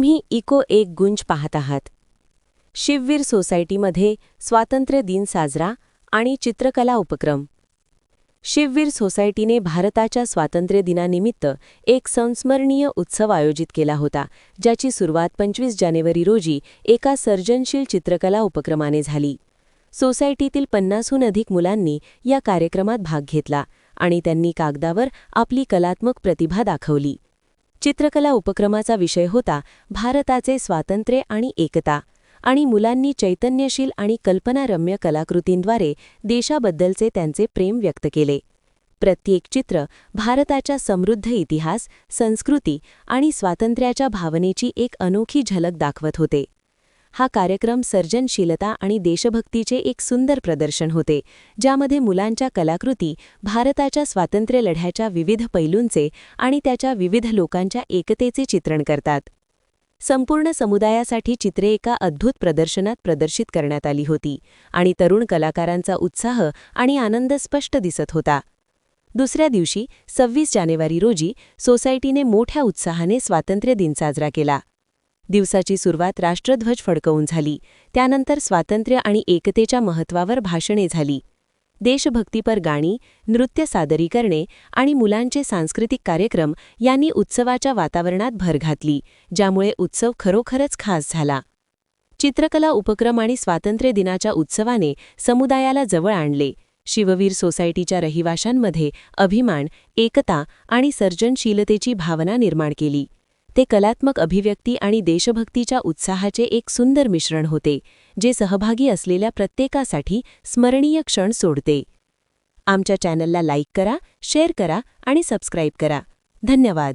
तुम्ही इको एक गुंज पाहत आहात. शिववीर सोसायटीमध्ये स्वातंत्र्य दिन साजरा आणि चित्रकला उपक्रम. शिववीर सोसायटीने भारताच्या स्वातंत्र्य दिनानिमित्त एक संस्मरणीय उत्सव आयोजित केला होता, ज्याची सुरुवात 25 जानेवारी रोजी एका सर्जनशील चित्रकला उपक्रमाने झाली. सोसायटीतील 50हून अधिक मुलांनी या कार्यक्रमात भाग घेतला आणि त्यांनी कागदावर आपली कलात्मक प्रतिभा दाखवली. चित्रकला उपक्रमाचा विषय होता भारताचे स्वातंत्र्य आणि एकता, आणि मुलांनी चैतन्यशील आणि कल्पनारम्य कलाकृतींद्वारे देशाबद्दलचे त्यांचे प्रेम व्यक्त केले. प्रत्येक चित्र भारताच्या समृद्ध इतिहास, संस्कृती आणि स्वातंत्र्याच्या भावनेची एक अनोखी झलक दाखवत होते. हा कार्यक्रम सर्जनशीलता आणि देशभक्तीचे एक सुंदर प्रदर्शन होते, ज्यामध्ये मुलांच्या कलाकृती भारताच्या स्वातंत्र्य लढ्याच्या विविध पैलूंचे आणि त्याच्या विविध लोकांच्या एकतेचे चित्रण करतात. संपूर्ण समुदायासाठी चित्रे एका अद्भुत प्रदर्शनात प्रदर्शित करण्यात आली होती आणि तरुण कलाकारांचा उत्साह आणि आनंद स्पष्ट दिसत होता. दुसऱ्या दिवशी 26 जानेवारी रोजी सोसायटीने मोठ्या उत्साहाने स्वातंत्र्य दिन साजरा केला. दिवसाची सुरुवात राष्ट्रध्वज फडकवून झाली. त्यानंतर स्वातंत्र्य आणि एकतेच्या महत्त्वावर भाषणे झाली. देशभक्तीपर गाणी, नृत्य सादरीकरणे आणि मुलांचे सांस्कृतिक कार्यक्रम यांनी उत्सवाच्या वातावरणात भर घातली, ज्यामुळे उत्सव खरोखरच खास झाला. चित्रकला उपक्रम आणि स्वातंत्र्य दिनाच्या उत्सवाने समुदायाला जवळ आणले. शिववीर सोसायटीच्या रहिवाशांमध्ये अभिमान, एकता आणि सर्जनशीलतेची भावना निर्माण केली. ते कलात्मक अभिव्यक्ती आणि देशभक्तीच्या उत्साहाचे एक सुंदर मिश्रण होते, जे सहभागी असलेल्या प्रत्येकासाठी स्मरणीय क्षण सोडते. आमच्या चॅनलला लाईक करा, शेअर करा आणि सबस्क्राईब करा. धन्यवाद.